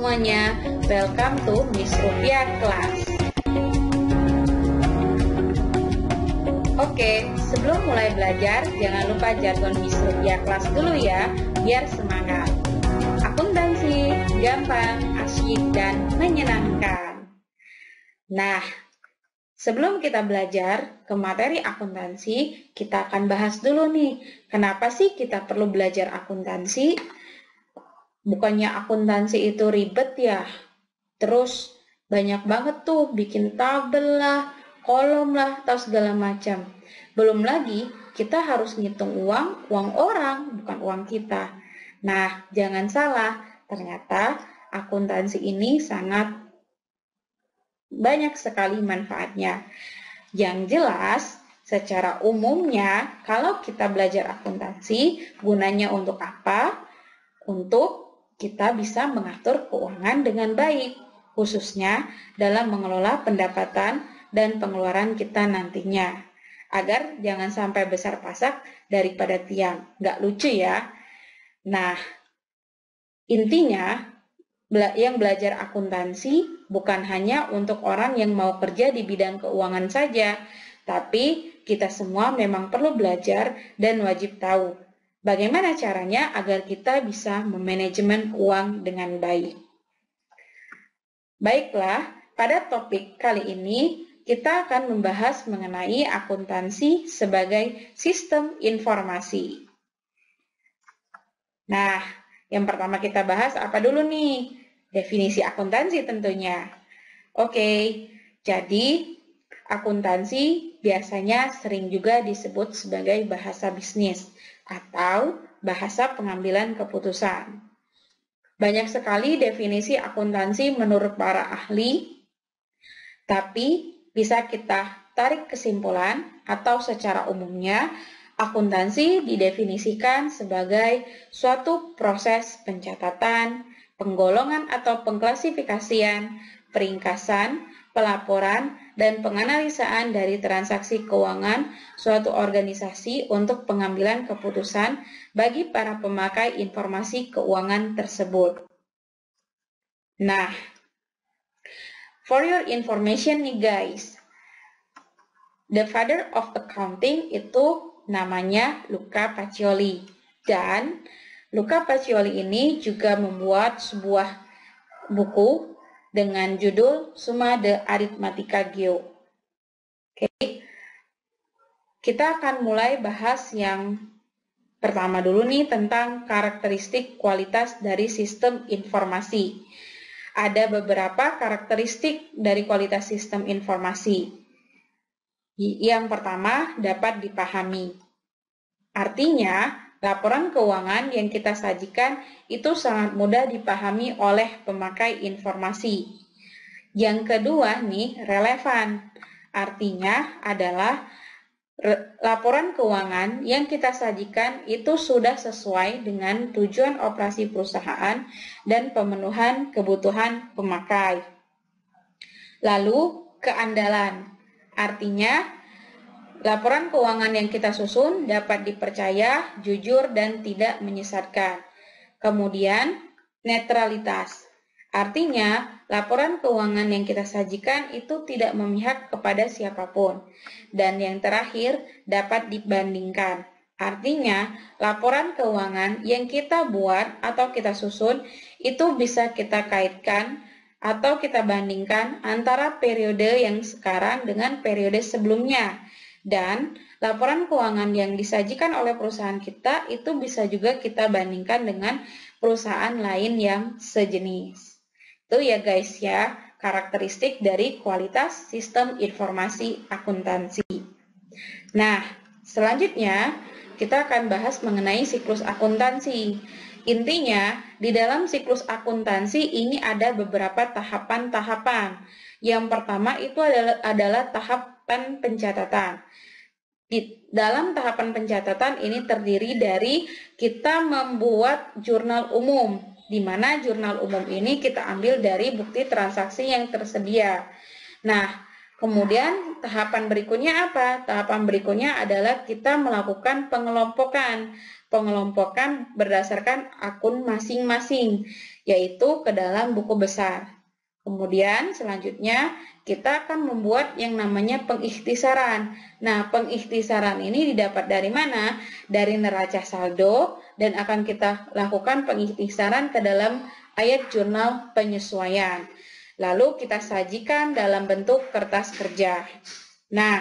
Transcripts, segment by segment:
semuanya, welcome to Miss Rupiah Class. Oke, sebelum mulai belajar, jangan lupa jargon Miss Rupiah Class dulu ya, biar semangat. Akuntansi, gampang, asyik, dan menyenangkan. Nah, sebelum kita belajar ke materi akuntansi, kita akan bahas dulu nih, kenapa sih kita perlu belajar akuntansi? Bukannya akuntansi itu ribet ya? Terus banyak banget tuh bikin tabel lah, kolom lah, atau segala macam. Belum lagi kita harus ngitung uang orang, bukan uang kita. Nah, jangan salah, ternyata akuntansi ini sangat banyak sekali manfaatnya. Yang jelas, secara umumnya, kalau kita belajar akuntansi, gunanya untuk apa? Untuk kita bisa mengatur keuangan dengan baik, khususnya dalam mengelola pendapatan dan pengeluaran kita nantinya. Agar jangan sampai besar pasak daripada tiang. Nggak lucu ya? Nah, intinya, yang belajar akuntansi bukan hanya untuk orang yang mau kerja di bidang keuangan saja, tapi kita semua memang perlu belajar dan wajib tahu bagaimana caranya agar kita bisa memanajemen uang dengan baik. Baiklah, pada topik kali ini kita akan membahas mengenai akuntansi sebagai sistem informasi. Nah, yang pertama kita bahas apa dulu nih? Definisi akuntansi tentunya. Oke, jadi akuntansi biasanya sering juga disebut sebagai bahasa bisnis atau bahasa pengambilan keputusan. Banyak sekali definisi akuntansi menurut para ahli, tapi bisa kita tarik kesimpulan atau secara umumnya akuntansi didefinisikan sebagai suatu proses pencatatan, penggolongan atau pengklasifikasian, peringkasan, pelaporan, dan penganalisaan dari transaksi keuangan suatu organisasi untuk pengambilan keputusan bagi para pemakai informasi keuangan tersebut. Nah, for your information nih guys, the father of accounting itu namanya Luca Pacioli, dan Luca Pacioli ini juga membuat sebuah buku dengan judul Summa de Arithmetica Geo. Oke, kita akan mulai bahas yang pertama dulu nih tentang karakteristik kualitas dari sistem informasi. Ada beberapa karakteristik dari kualitas sistem informasi. Yang pertama, dapat dipahami. Artinya, laporan keuangan yang kita sajikan itu sangat mudah dipahami oleh pemakai informasi. Yang kedua nih, relevan. Artinya adalah laporan keuangan yang kita sajikan itu sudah sesuai dengan tujuan operasi perusahaan dan pemenuhan kebutuhan pemakai. Lalu, keandalan. Artinya, laporan keuangan yang kita susun dapat dipercaya, jujur, dan tidak menyesatkan. Kemudian, netralitas. Artinya, laporan keuangan yang kita sajikan itu tidak memihak kepada siapapun. Dan yang terakhir, dapat dibandingkan. Artinya, laporan keuangan yang kita buat atau kita susun itu bisa kita kaitkan atau kita bandingkan antara periode yang sekarang dengan periode sebelumnya. Dan laporan keuangan yang disajikan oleh perusahaan kita itu bisa juga kita bandingkan dengan perusahaan lain yang sejenis. Itu ya guys ya, karakteristik dari kualitas sistem informasi akuntansi. Nah, selanjutnya kita akan bahas mengenai siklus akuntansi. Intinya, di dalam siklus akuntansi ini ada beberapa tahapan-tahapan. Yang pertama itu adalah tahapan pencatatan. Di dalam tahapan pencatatan ini terdiri dari kita membuat jurnal umum, di mana jurnal umum ini kita ambil dari bukti transaksi yang tersedia. Nah, Kemudian tahapan berikutnya apa? Tahapan berikutnya adalah kita melakukan pengelompokan. Pengelompokan berdasarkan akun masing-masing, yaitu ke dalam buku besar. Kemudian selanjutnya kita akan membuat yang namanya pengikhtisaran. Nah, pengikhtisaran ini didapat dari mana? Dari neraca saldo, dan akan kita lakukan pengikhtisaran ke dalam ayat jurnal penyesuaian. Lalu kita sajikan dalam bentuk kertas kerja. Nah,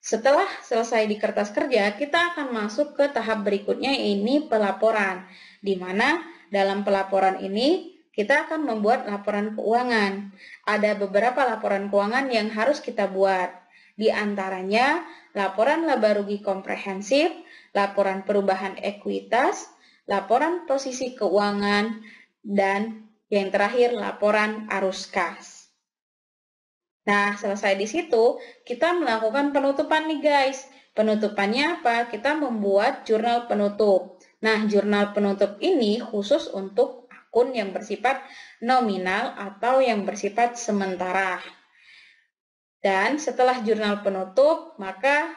setelah selesai di kertas kerja, kita akan masuk ke tahap berikutnya, ini pelaporan. Di mana dalam pelaporan ini kita akan membuat laporan keuangan. Ada beberapa laporan keuangan yang harus kita buat. Di antaranya laporan laba rugi komprehensif, laporan perubahan ekuitas, laporan posisi keuangan, dan yang terakhir laporan arus kas. Nah, selesai di situ, kita melakukan penutupan nih guys. Penutupannya apa? Kita membuat jurnal penutup. Nah, jurnal penutup ini khusus untuk akun yang bersifat nominal atau yang bersifat sementara. Dan setelah jurnal penutup, maka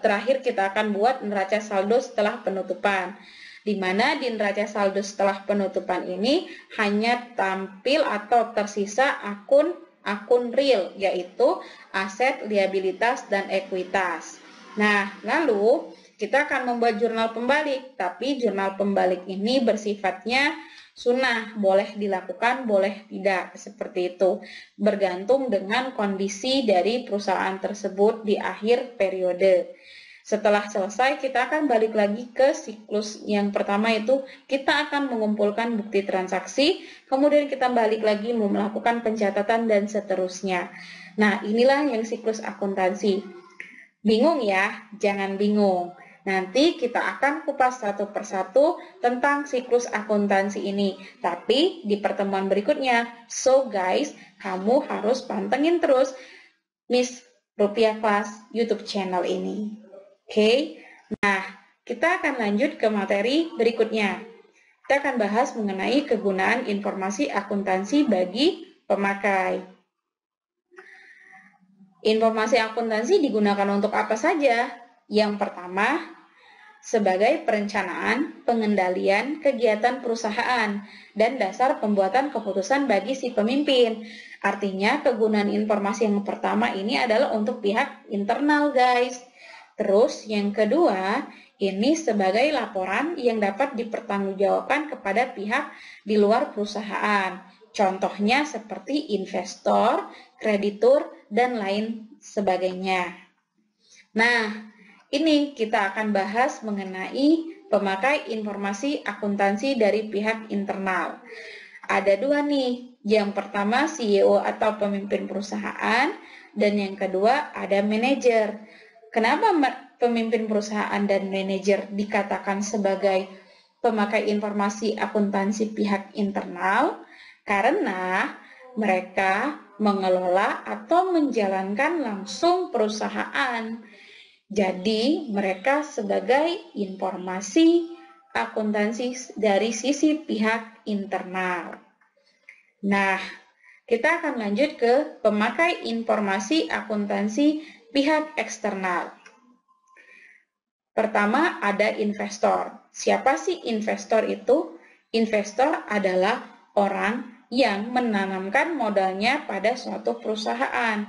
terakhir kita akan buat neraca saldo setelah penutupan. Di mana di neraca saldo setelah penutupan ini hanya tampil atau tersisa akun real, yaitu aset, liabilitas, dan ekuitas. Nah, lalu kita akan membuat jurnal pembalik, tapi jurnal pembalik ini bersifatnya sunnah, boleh dilakukan, boleh tidak, seperti itu. Bergantung dengan kondisi dari perusahaan tersebut di akhir periode. Setelah selesai, kita akan balik lagi ke siklus yang pertama, itu kita akan mengumpulkan bukti transaksi, kemudian kita balik lagi melakukan pencatatan dan seterusnya. Nah, inilah yang siklus akuntansi. Bingung ya? Jangan bingung. Nanti kita akan kupas satu persatu tentang siklus akuntansi ini. Tapi di pertemuan berikutnya. So guys, kamu harus pantengin terus Miss Rupiah Class YouTube channel ini. Oke, nah kita akan lanjut ke materi berikutnya. Kita akan bahas mengenai kegunaan informasi akuntansi bagi pemakai. Informasi akuntansi digunakan untuk apa saja? Yang pertama, sebagai perencanaan, pengendalian, kegiatan perusahaan, dan dasar pembuatan keputusan bagi si pemimpin. Artinya, kegunaan informasi yang pertama ini adalah untuk pihak internal, guys. Terus yang kedua, ini sebagai laporan yang dapat dipertanggungjawabkan kepada pihak di luar perusahaan. Contohnya seperti investor, kreditur, dan lain sebagainya. Nah, ini kita akan bahas mengenai pemakai informasi akuntansi dari pihak internal. Ada dua nih, yang pertama CEO atau pemimpin perusahaan, dan yang kedua ada manajer. Kenapa pemimpin perusahaan dan manajer dikatakan sebagai pemakai informasi akuntansi pihak internal? Karena mereka mengelola atau menjalankan langsung perusahaan. Jadi, mereka sebagai informasi akuntansi dari sisi pihak internal. Nah, kita akan lanjut ke pemakai informasi akuntansi pihak eksternal. Pertama, ada investor. Siapa sih investor itu? Investor adalah orang yang menanamkan modalnya pada suatu perusahaan.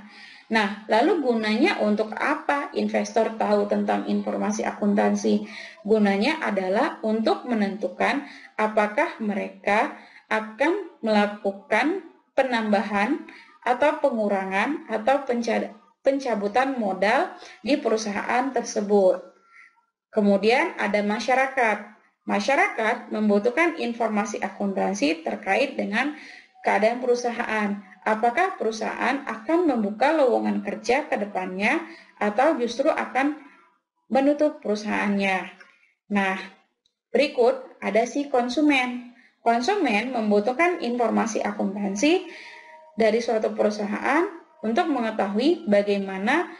Nah, lalu gunanya untuk apa investor tahu tentang informasi akuntansi? Gunanya adalah untuk menentukan apakah mereka akan melakukan penambahan atau pengurangan atau pencabutan modal di perusahaan tersebut. Kemudian ada masyarakat. Masyarakat membutuhkan informasi akuntansi terkait dengan keadaan perusahaan. Apakah perusahaan akan membuka lowongan kerja ke depannya atau justru akan menutup perusahaannya. Nah, berikut ada si konsumen. Konsumen membutuhkan informasi akuntansi dari suatu perusahaan untuk mengetahui bagaimana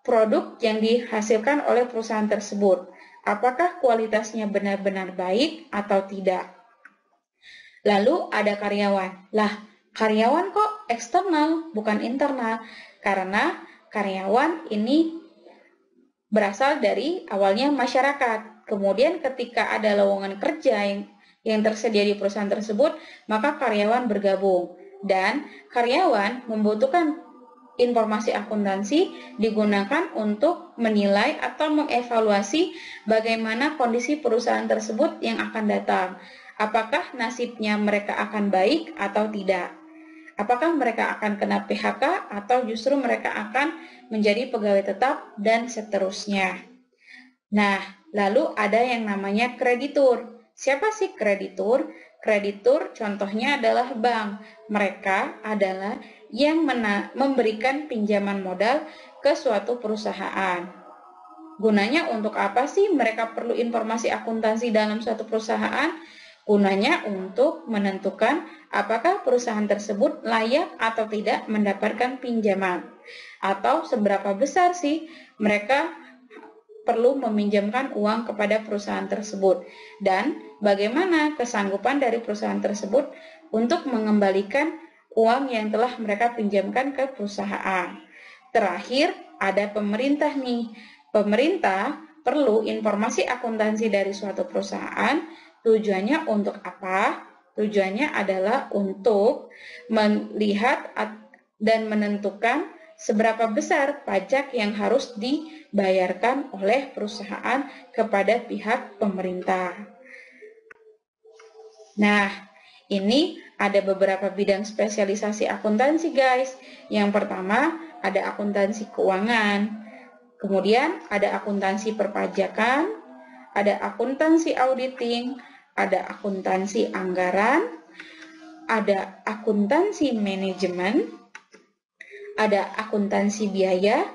produk yang dihasilkan oleh perusahaan tersebut. Apakah kualitasnya benar-benar baik atau tidak? Lalu ada karyawan. Lah, karyawan kok eksternal, bukan internal. Karena karyawan ini berasal dari awalnya masyarakat. Kemudian ketika ada lowongan kerja yang tersedia di perusahaan tersebut, maka karyawan bergabung. Dan karyawan membutuhkan informasi akuntansi digunakan untuk menilai atau mengevaluasi bagaimana kondisi perusahaan tersebut yang akan datang. Apakah nasibnya mereka akan baik atau tidak? Apakah mereka akan kena PHK atau justru mereka akan menjadi pegawai tetap dan seterusnya. Nah, lalu ada yang namanya kreditur. Siapa sih kreditur? Kreditur contohnya adalah bank. Mereka adalah yang memberikan pinjaman modal ke suatu perusahaan. Gunanya untuk apa sih mereka perlu informasi akuntansi dalam suatu perusahaan? Gunanya untuk menentukan apakah perusahaan tersebut layak atau tidak mendapatkan pinjaman. Atau seberapa besar sih mereka perlu meminjamkan uang kepada perusahaan tersebut. Dan bagaimana kesanggupan dari perusahaan tersebut untuk mengembalikan uang yang telah mereka pinjamkan ke perusahaan. Terakhir, ada pemerintah nih. Pemerintah perlu informasi akuntansi dari suatu perusahaan. Tujuannya untuk apa? Tujuannya adalah untuk melihat dan menentukan seberapa besar pajak yang harus dibayarkan oleh perusahaan kepada pihak pemerintah. Nah, ini ada beberapa bidang spesialisasi akuntansi, guys. Yang pertama, ada akuntansi keuangan. Kemudian, ada akuntansi perpajakan, ada akuntansi auditing, ada akuntansi anggaran, ada akuntansi manajemen, ada akuntansi biaya,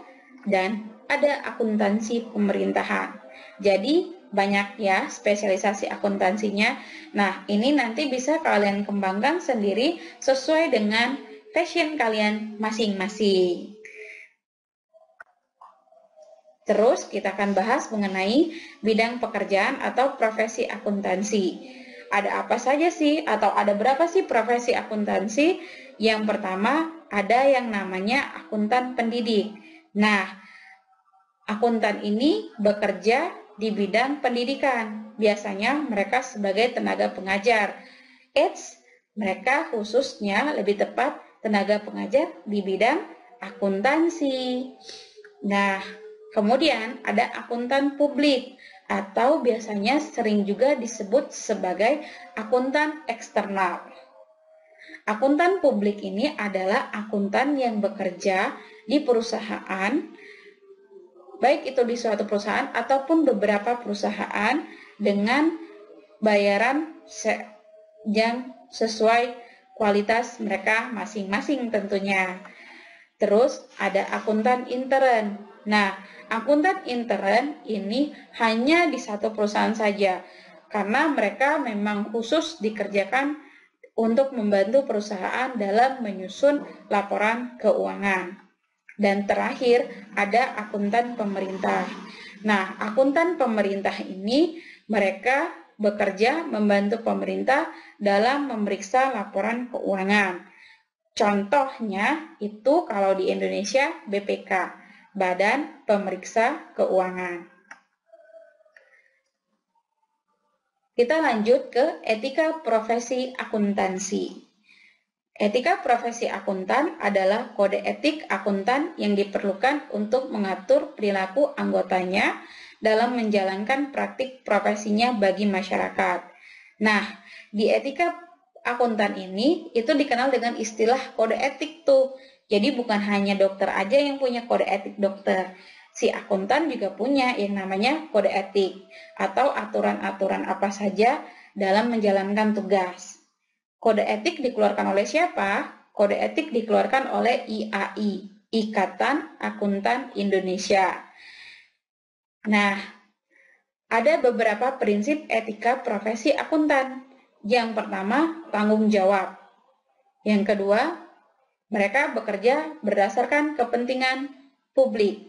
dan ada akuntansi pemerintahan. Jadi, banyak ya spesialisasi akuntansinya. Nah, ini nanti bisa kalian kembangkan sendiri sesuai dengan passion kalian masing-masing. Terus, kita akan bahas mengenai bidang pekerjaan atau profesi akuntansi. Ada apa saja sih atau ada berapa sih profesi akuntansi? Yang pertama, ada yang namanya akuntan pendidik. Nah, akuntan ini bekerja di bidang pendidikan. Biasanya mereka sebagai tenaga pengajar. Mereka khususnya lebih tepat tenaga pengajar di bidang akuntansi. Nah, kemudian ada akuntan publik atau biasanya sering juga disebut sebagai akuntan eksternal. Akuntan publik ini adalah akuntan yang bekerja di perusahaan, baik itu di suatu perusahaan ataupun beberapa perusahaan dengan bayaran yang sesuai kualitas mereka masing-masing tentunya. Terus ada akuntan intern. Nah, akuntan intern ini hanya di satu perusahaan saja karena mereka memang khusus dikerjakan untuk membantu perusahaan dalam menyusun laporan keuangan. Dan terakhir ada akuntan pemerintah. Nah, akuntan pemerintah ini mereka bekerja membantu pemerintah dalam memeriksa laporan keuangan. Contohnya itu kalau di Indonesia BPK, Badan Pemeriksa Keuangan. Kita lanjut ke etika profesi akuntansi. Etika profesi akuntan adalah kode etik akuntan yang diperlukan untuk mengatur perilaku anggotanya dalam menjalankan praktik profesinya bagi masyarakat. Nah, di etika akuntan ini itu dikenal dengan istilah kode etik tuh. Jadi bukan hanya dokter aja yang punya kode etik dokter. Si akuntan juga punya yang namanya kode etik atau aturan-aturan apa saja dalam menjalankan tugas. Kode etik dikeluarkan oleh siapa? Kode etik dikeluarkan oleh IAI, Ikatan Akuntan Indonesia. Nah, ada beberapa prinsip etika profesi akuntan. Yang pertama, tanggung jawab. Yang kedua, mereka bekerja berdasarkan kepentingan publik.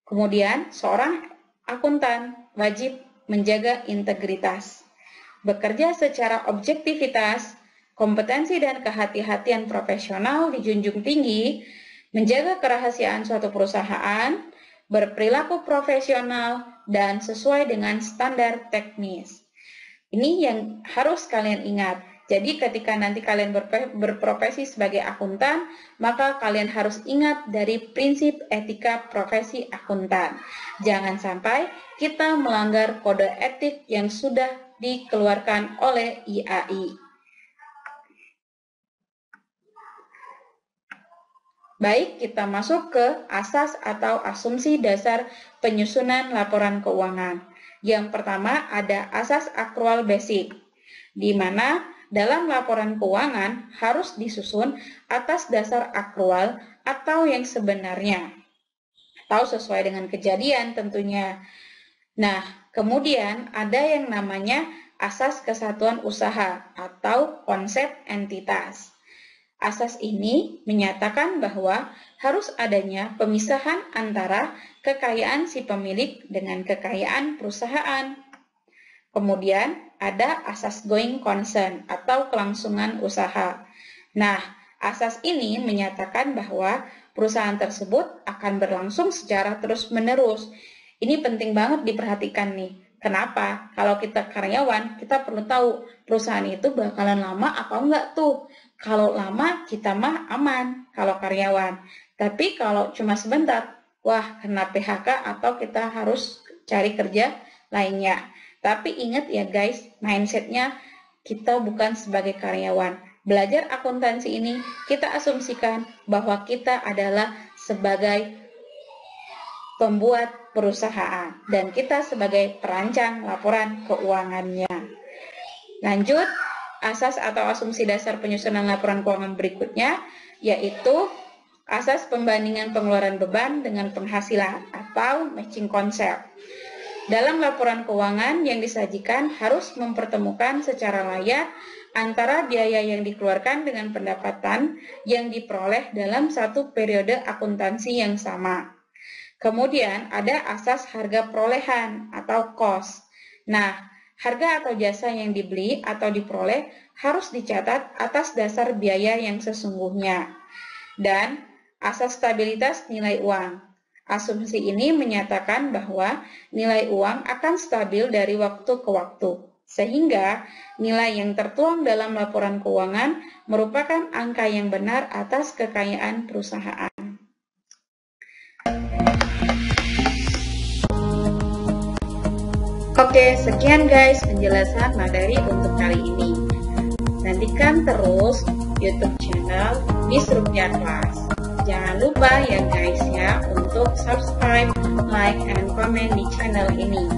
Kemudian, seorang akuntan wajib menjaga integritas, bekerja secara objektivitas, kompetensi dan kehati-hatian profesional dijunjung tinggi, menjaga kerahasiaan suatu perusahaan, berperilaku profesional, dan sesuai dengan standar teknis. Ini yang harus kalian ingat. Jadi ketika nanti kalian berprofesi sebagai akuntan, maka kalian harus ingat dari prinsip etika profesi akuntan. Jangan sampai kita melanggar kode etik yang sudah dikeluarkan oleh IAI. Baik, kita masuk ke asas atau asumsi dasar penyusunan laporan keuangan. Yang pertama ada asas akrual basic, di mana dalam laporan keuangan harus disusun atas dasar akrual atau yang sebenarnya, atau sesuai dengan kejadian tentunya. Nah, kemudian ada yang namanya asas kesatuan usaha atau konsep entitas. Asas ini menyatakan bahwa harus adanya pemisahan antara kekayaan si pemilik dengan kekayaan perusahaan. Kemudian ada asas going concern atau kelangsungan usaha. Nah, asas ini menyatakan bahwa perusahaan tersebut akan berlangsung secara terus-menerus. Ini penting banget diperhatikan nih. Kenapa? Kalau kita karyawan, kita perlu tahu perusahaan itu bakalan lama apa enggak tuh. Kalau lama, kita mah aman kalau karyawan. Tapi kalau cuma sebentar, wah kena PHK atau kita harus cari kerja lainnya. Tapi ingat ya guys, mindsetnya kita bukan sebagai karyawan. Belajar akuntansi ini, kita asumsikan bahwa kita adalah sebagai pembuat perusahaan. Dan kita sebagai perancang laporan keuangannya. Lanjut, asas atau asumsi dasar penyusunan laporan keuangan berikutnya, yaitu asas pembandingan pengeluaran beban dengan penghasilan atau matching concept. Dalam laporan keuangan yang disajikan harus mempertemukan secara layak antara biaya yang dikeluarkan dengan pendapatan yang diperoleh dalam satu periode akuntansi yang sama. Kemudian ada asas harga perolehan atau cost. Nah, harga atau jasa yang dibeli atau diperoleh harus dicatat atas dasar biaya yang sesungguhnya. Dan asas stabilitas nilai uang. Asumsi ini menyatakan bahwa nilai uang akan stabil dari waktu ke waktu, sehingga nilai yang tertuang dalam laporan keuangan merupakan angka yang benar atas kekayaan perusahaan. Oke, sekian guys penjelasan materi untuk kali ini. Nantikan terus YouTube channel Miss Rupiah Class. Jangan lupa ya guys ya untuk subscribe, like, and comment di channel ini.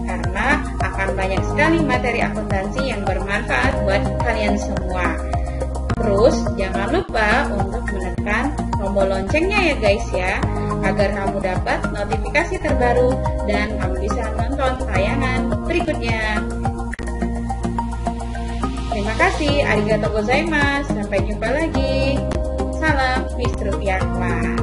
Karena akan banyak sekali materi akuntansi yang bermanfaat buat kalian semua. Terus jangan lupa untuk menekan tombol loncengnya ya guys ya, agar kamu dapat notifikasi terbaru dan kamu bisa nonton tayangan berikutnya. Terima kasih, arigatou gozaimasu, sampai jumpa lagi. Salam Miss Rupiah Class.